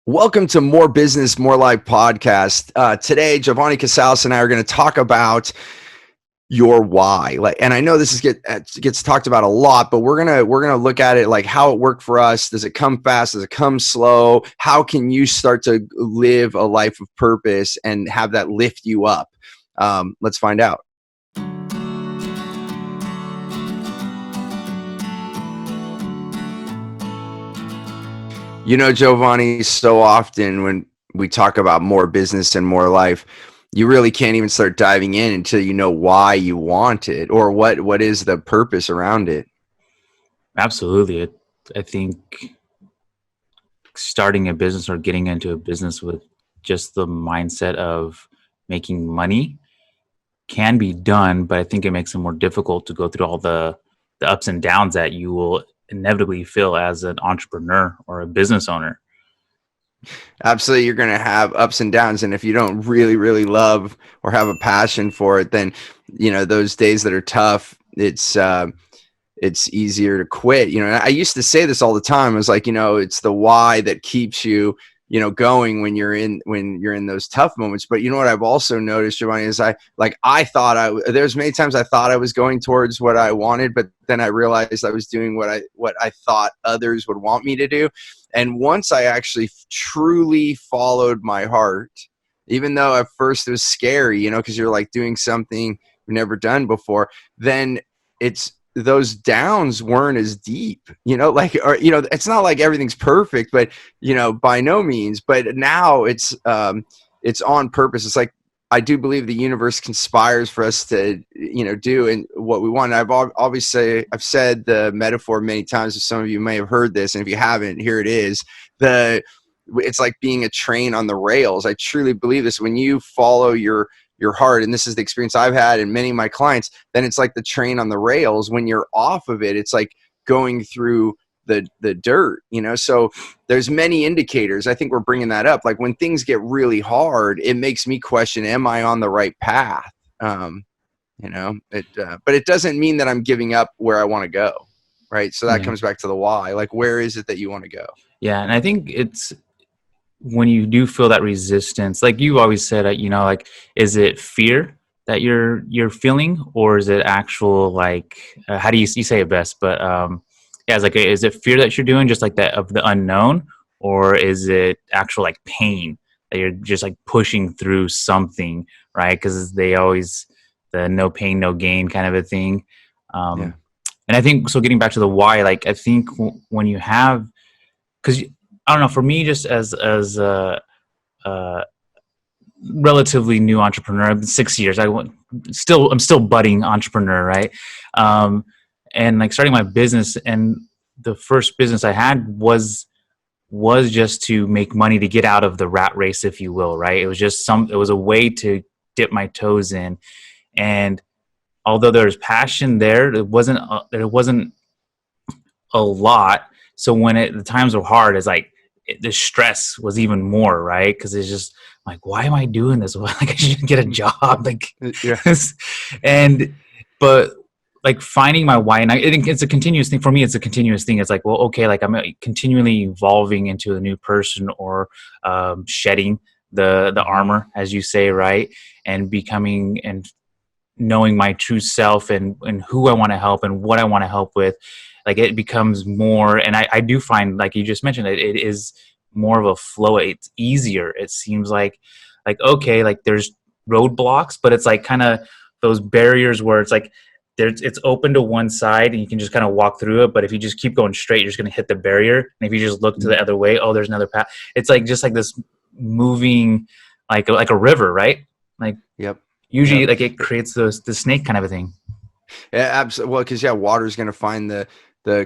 Welcome to More Business, More Life podcast. Today, Jovanni Casaus and I are going to talk about your why. And I know this gets talked about a lot, but we're gonna look at it like how it worked for us. Does it come fast? Does it come slow? How can you start to live a life of purpose and have that lift you up? Let's find out. You know, Jovanni, so often when we talk about more business and more life, you really can't even start diving in until you know why you want it or what is the purpose around it. Absolutely. I think starting a business or getting into a business with just the mindset of making money can be done, but I think it makes it more difficult to go through all the ups and downs that you will inevitably feel as an entrepreneur or a business owner. Absolutely. You're going to have ups and downs. And if you don't really love or have a passion for it, then, you know, those days that are tough, it's easier to quit. You know, I used to say this all the time. I was like, you know, it's the why that keeps you, you know, going when you're in those tough moments. But you know what I've also noticed, Giovanni, is there's many times I thought I was going towards what I wanted, but then I realized I was doing what I thought others would want me to do. And once I actually truly followed my heart, even though at first it was scary, you know, because you're like doing something you've never done before, then those downs weren't as deep, you know, like, or, you know, it's not like everything's perfect, but, you know, by no means. But now it's on purpose. It's like, I do believe the universe conspires for us to, you know, do and what we want. I've said the metaphor many times. Some of you may have heard this, and if you haven't, here it is. It's like being a train on the rails. I truly believe this. When you follow your heart, and this is the experience I've had and many of my clients, then it's like the train on the rails. When you're off of it, it's like going through the dirt, you know? So there's many indicators. I think we're bringing that up. Like when things get really hard, it makes me question, am I on the right path? You know, but it doesn't mean that I'm giving up where I want to go. Right. So that comes back to the why. Like, where is it that you want to go? Yeah. And I think it's when you do feel that resistance, like you always said, you know, like, is it fear that you're feeling, or is it actual, like, how do you say it best? But, yeah, it's like, is it fear that you're doing just like that of the unknown, or is it actual like pain that you're just like pushing through something, right? Because they always, the no pain, no gain kind of a thing. And I think, so getting back to the why, like, I think when you have, because I don't know, for me, just as a relatively new entrepreneur, I've been 6 years, I'm still budding entrepreneur, right? And like starting my business, and the first business I had was just to make money to get out of the rat race, if you will, right? It was a way to dip my toes in. And although there's passion there, it wasn't a lot. So when the times were hard, it's like the stress was even more, right? Because it's just like, why am I doing this? Like, I should get a job, like, yeah. But like finding my why, and I think it's a continuous thing for me. It's a continuous thing. It's like, well, okay, like I'm continually evolving into a new person, or shedding the armor, as you say, right? And becoming and knowing my true self and who I want to help and what I want to help with. Like, it becomes more, and I do find, like you just mentioned, it is more of a flow. It's easier. It seems like, okay, like there's roadblocks, but it's like kind of those barriers where it's like, it's open to one side and you can just kind of walk through it. But if you just keep going straight, you're just going to hit the barrier. And if you just look to the other way, oh, there's another path. It's like, just like this moving, like a river, right? Like, yep. Usually, like, it creates the snake kind of a thing. Yeah, absolutely. Well, because water is going to find the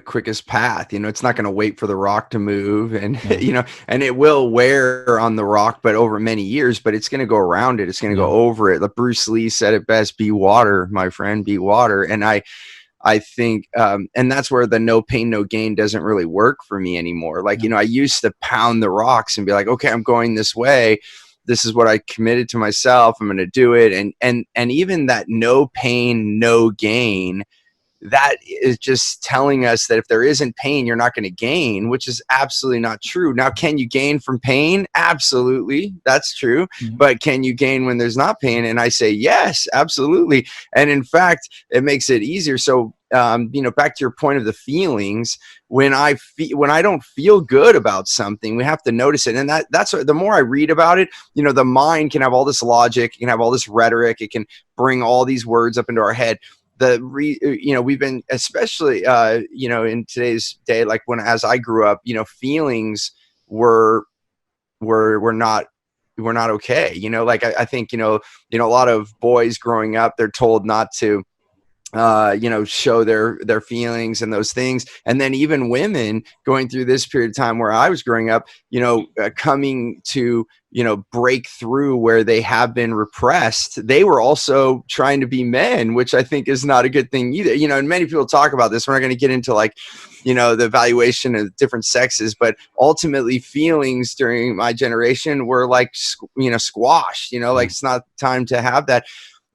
quickest path. You know, it's not going to wait for the rock to move, and you know, and it will wear on the rock, but over many years. But it's going to go around it. It's going to go over it. Like Bruce Lee said it best: "Be water, my friend. Be water." And I think, and that's where the no pain, no gain doesn't really work for me anymore. Like, you know, I used to pound the rocks and be like, okay, I'm going this way. This is what I committed to myself. I'm going to do it. And even that no pain, no gain that is just telling us that if there isn't pain, you're not going to gain, which is absolutely not true. Now, can you gain from pain? Absolutely. That's true. But can you gain when there's not pain? And I say, yes, absolutely. And in fact, it makes it easier. So, back to your point of the feelings, when I don't feel good about something, we have to notice it. And that's the more I read about it, the mind can have all this logic, it can have all this rhetoric, it can bring all these words up into our head. We've been, especially, in today's day, like as I grew up, feelings were not okay. Like I think, a lot of boys growing up, they're told not to show their feelings and those things. And then even women going through this period of time where I was growing up, coming to, break through where they have been repressed, they were also trying to be men, which I think is not a good thing either. And many people talk about this. We're not going to get into like, the evaluation of different sexes, but ultimately feelings during my generation were like, squashed, like it's not time to have that.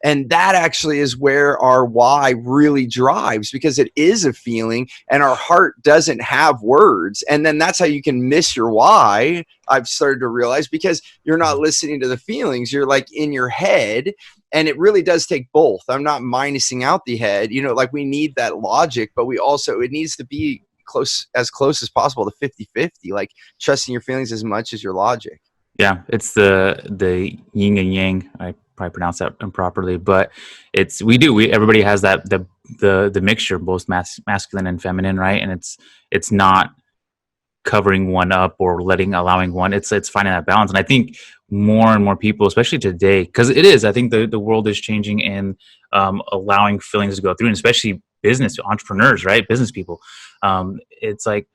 And that actually is where our why really drives, because it is a feeling and our heart doesn't have words. And then that's how you can miss your why, I've started to realize, because you're not listening to the feelings. You're like in your head. And it really does take both. I'm not minusing out the head, like we need that logic, but it needs to be close as possible to 50-50, like trusting your feelings as much as your logic. Yeah, it's the yin and yang. I probably pronounced that improperly, but everybody has that the mixture, both masculine and feminine, right? And it's not covering one up or allowing one. It's finding that balance. And I think more and more people, especially today, because I think the world is changing and allowing feelings to go through, and especially business entrepreneurs, right? Business people. It's like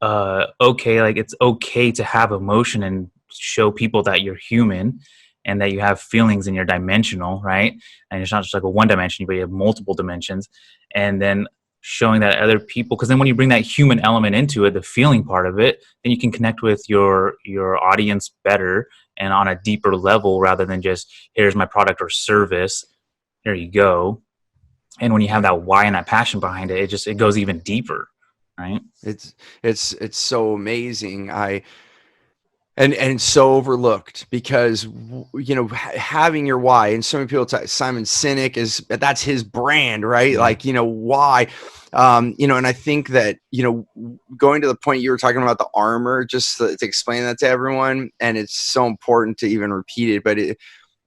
okay, like it's okay to have emotion and show people that you're human and that you have feelings and you're dimensional, right? And it's not just like a one dimension, but you have multiple dimensions. And then showing that other people, because then when you bring that human element into it, the feeling part of it, then you can connect with your audience better and on a deeper level, rather than just, here's my product or service, here you go. And when you have that why and that passion behind it, it goes even deeper, right? It's so amazing. And so overlooked, because having your why, and so many people Simon Sinek that's his brand, right? Yeah. Like, why, and I think that, going to the point you were talking about, the armor, just to explain that to everyone, and it's so important to even repeat it, but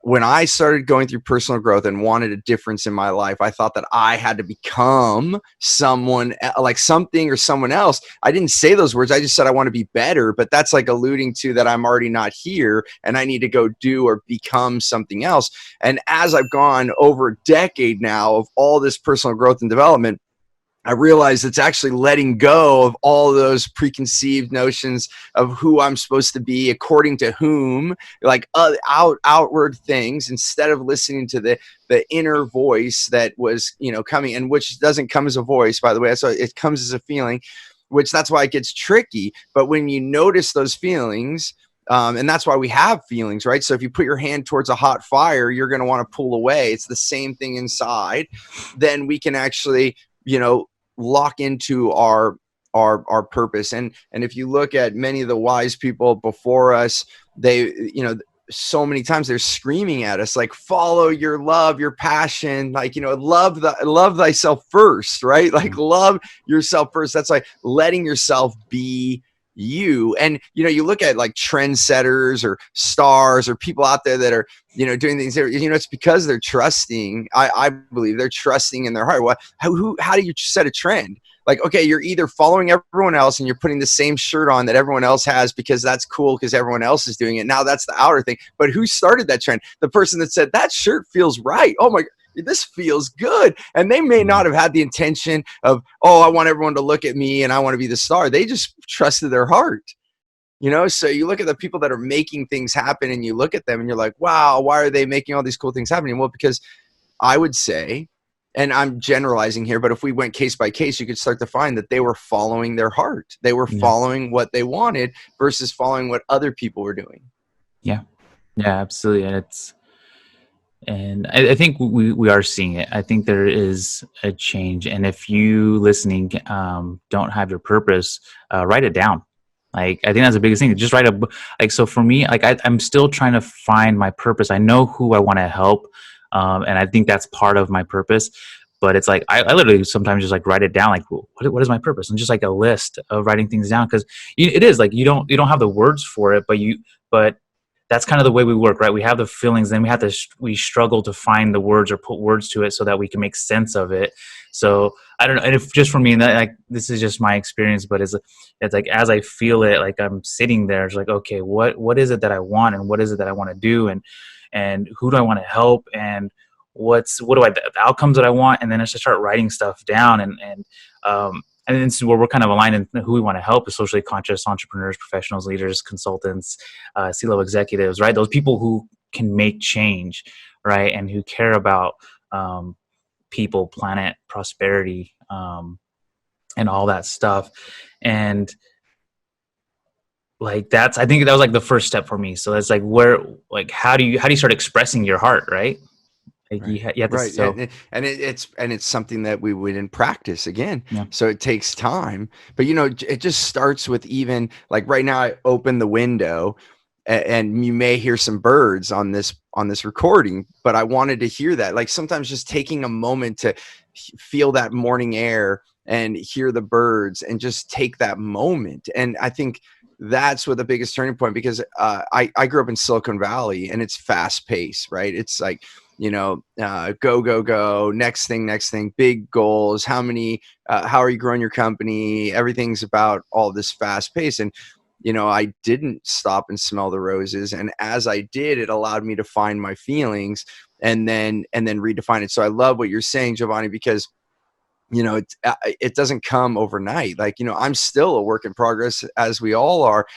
when I started going through personal growth and wanted a difference in my life, I thought that I had to become someone, like something or someone else. I didn't say those words. I just said I want to be better, but that's like alluding to that I'm already not here and I need to go do or become something else. And as I've gone over a decade now of all this personal growth and development, I realized it's actually letting go of all those preconceived notions of who I'm supposed to be, according to whom, like outward things, instead of listening to the inner voice that was, coming, and which doesn't come as a voice, by the way. So it comes as a feeling, which that's why it gets tricky. But when you notice those feelings, and that's why we have feelings, right? So if you put your hand towards a hot fire, you're going to want to pull away. It's the same thing inside. Then we can actually, lock into our purpose. And if you look at many of the wise people before us, they, so many times they're screaming at us, like, follow your love, your passion, like, love thyself first, right? Like, love yourself first. That's like letting yourself be you. And you look at like trendsetters or stars or people out there that are doing things there, it's because they're trusting. I believe they're trusting in their heart. How do you set a trend? Like, okay, you're either following everyone else and you're putting the same shirt on that everyone else has because that's cool because everyone else is doing it. Now that's the outer thing. But who started that trend? The person that said that shirt feels right. Oh my, this feels good. And they may not have had the intention of, oh, I want everyone to look at me and I want to be the star. They just trusted their heart. So you look at the people that are making things happen and you look at them and you're like, wow, why are they making all these cool things happening? Well, because I would say, and I'm generalizing here, but if we went case by case, you could start to find that they were following their heart. They were following what they wanted versus following what other people were doing. Yeah. Yeah, absolutely. And And I think we are seeing it. I think there is a change. And if you listening don't have your purpose, write it down. Like, I think that's the biggest thing. Just write a book. Like, so for me, like I'm still trying to find my purpose. I know who I want to help. And I think that's part of my purpose. But it's like, I literally sometimes just like write it down. Like, what is my purpose? And just like a list of writing things down. Cause it is like, you don't have the words for it, but that's kind of the way we work, right? We have the feelings, then we struggle to find the words or put words to it so that we can make sense of it. So I don't know. And if just for me, that, like, this is just my experience, but it's like, as I feel it, like I'm sitting there, it's like, okay, what is it that I want, and what is it that I want to do, and who do I want to help, and the outcomes that I want, and then I just start writing stuff down, and this is where we're kind of aligned in who we want to help is socially conscious entrepreneurs, professionals, leaders, consultants, C-level executives, right? Those people who can make change, right? And who care about people, planet, prosperity, and all that stuff. And like, I think that was like the first step for me. So that's like how do you start expressing your heart, right? Like Right. you have to, Right. so It's something that we wouldn't practice again. yeah. So it takes time. But it just starts with, even like right now I open the window and you may hear some birds on this recording, but I wanted to hear that. Like, sometimes just taking a moment to feel that morning air and hear the birds and just take that moment. And I think that's what the biggest turning point, because I grew up in Silicon Valley, and it's fast paced, right? It's like, go, next thing, big goals. How are you growing your company? Everything's about all this fast pace. And, I didn't stop and smell the roses. And as I did, it allowed me to find my feelings and then redefine it. So I love what you're saying, Jovanni, because it doesn't come overnight. Like, I'm still a work in progress, as we all are.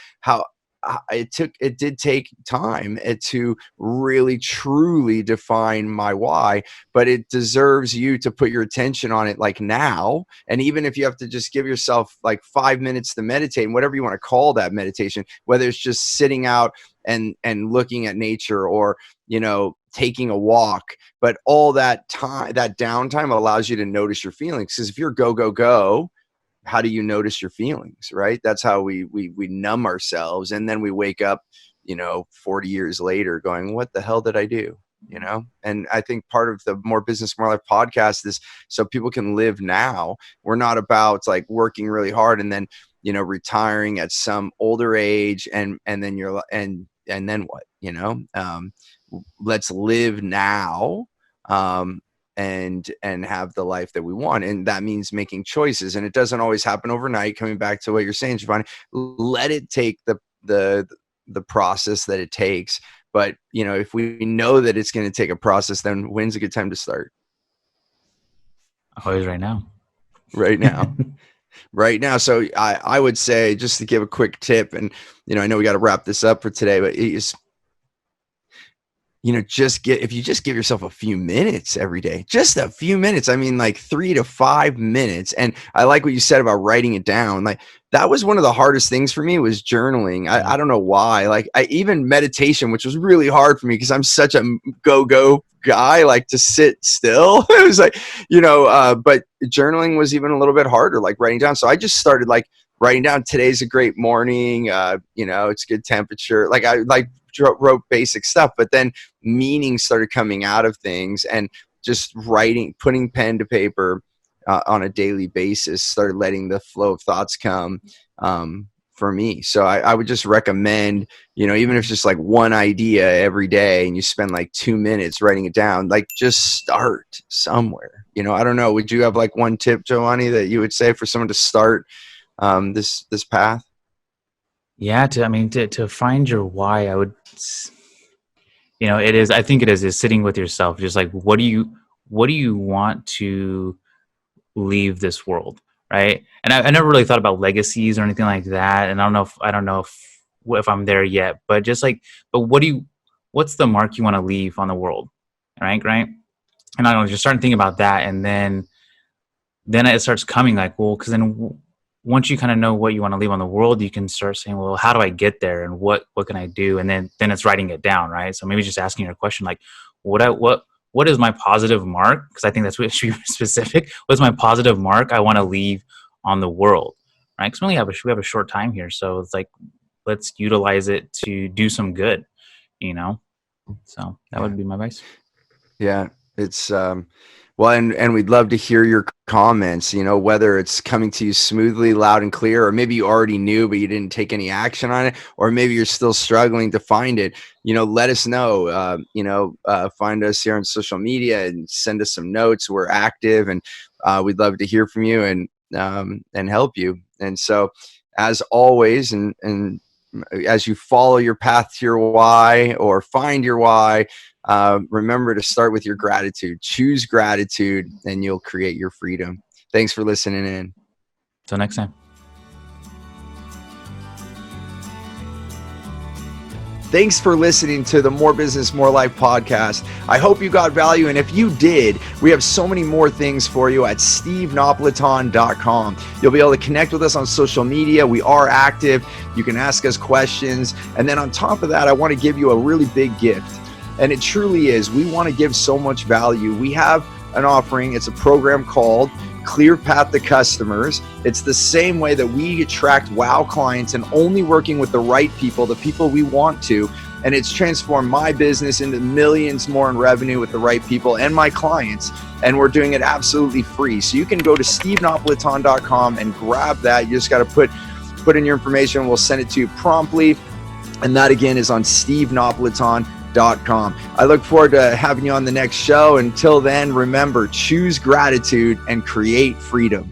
It did take time to really truly define my why, but it deserves you to put your attention on it, like, now. And even if you have to just give yourself like 5 minutes to meditate, and whatever you want to call that meditation, whether it's just sitting out and looking at nature, or taking a walk, but all that time, that downtime, allows you to notice your feelings. Because if you're go, how do you notice your feelings, right? That's how we numb ourselves, and then we wake up 40 years later going, what the hell did I do? And I think part of the More Business, More Life podcast is so people can live now. We're not about like working really hard and then retiring at some older age, and then and then what? Let's live now, and have the life that we want. And that means making choices. And it doesn't always happen overnight. Coming back to what you're saying, Jovanni, let it take the process that it takes. But, if we know that it's going to take a process, then when's a good time to start? Always right now. Right now. Right now. So I would say, just to give a quick tip, and, I know we got to wrap this up for today, but it's, if you just give yourself a few minutes every day, just a few minutes, I mean, like 3 to 5 minutes. And I like what you said about writing it down. Like, that was one of the hardest things for me, was journaling. I don't know why. Like, even meditation, which was really hard for me because I'm such a go guy, like to sit still. It was like, but journaling was even a little bit harder, like writing down. So I just started like writing down, today's a great morning. It's good temperature. Like, I wrote basic stuff, but then meaning started coming out of things, and just writing, putting pen to paper on a daily basis, started letting the flow of thoughts come for me. So I would just recommend, even if it's just like one idea every day and you spend like 2 minutes writing it down, like, just start somewhere. I don't know. Would you have like one tip, Jovanni, that you would say for someone to start this path? Yeah, to find your why, I would, I think it is sitting with yourself, just like, what do you want to leave this world, right? And I never really thought about legacies or anything like that, and I don't know if I'm there yet, but just like, but what's the mark you want to leave on the world, right? And I don't know, just start thinking about that, and then it starts coming, like, well, because then once you kind of know what you want to leave on the world, you can start saying, well, how do I get there, and what can I do? And then it's writing it down, right? So maybe just asking your question, like, what is my positive mark? Because I think that's what should be specific. What's my positive mark I want to leave on the world, right? Because we have a short time here, so it's like, let's utilize it to do some good, you know. So that would be my advice. Yeah, it's well, and we'd love to hear your comments, whether it's coming to you smoothly, loud and clear, or maybe you already knew but you didn't take any action on it, or maybe you're still struggling to find it. Let us know. Find us here on social media and send us some notes. We're active, and we'd love to hear from you and help you. And so, as always, and as you follow your path to your why or find your why, remember to start with your gratitude. Choose gratitude and you'll create your freedom. Thanks for listening in. Till next time. Thanks for listening to the More Business, More Life podcast. I hope you got value. And if you did, we have so many more things for you at stevenapolitan.com. You'll be able to connect with us on social media. We are active. You can ask us questions. And then on top of that, I want to give you a really big gift. And it truly is. We want to give so much value. We have an offering. It's a program called Clear Path to Customers. It's the same way that we attract wow clients and only working with the right people, the people we want to. And it's transformed my business into millions more in revenue with the right people and my clients. And we're doing it absolutely free. So you can go to stevenapolitan.com and grab that. You just got to put in your information. We'll send it to you promptly. And that again is on stevenapolitan.com. I look forward to having you on the next show. Until then, remember, choose gratitude and create freedom.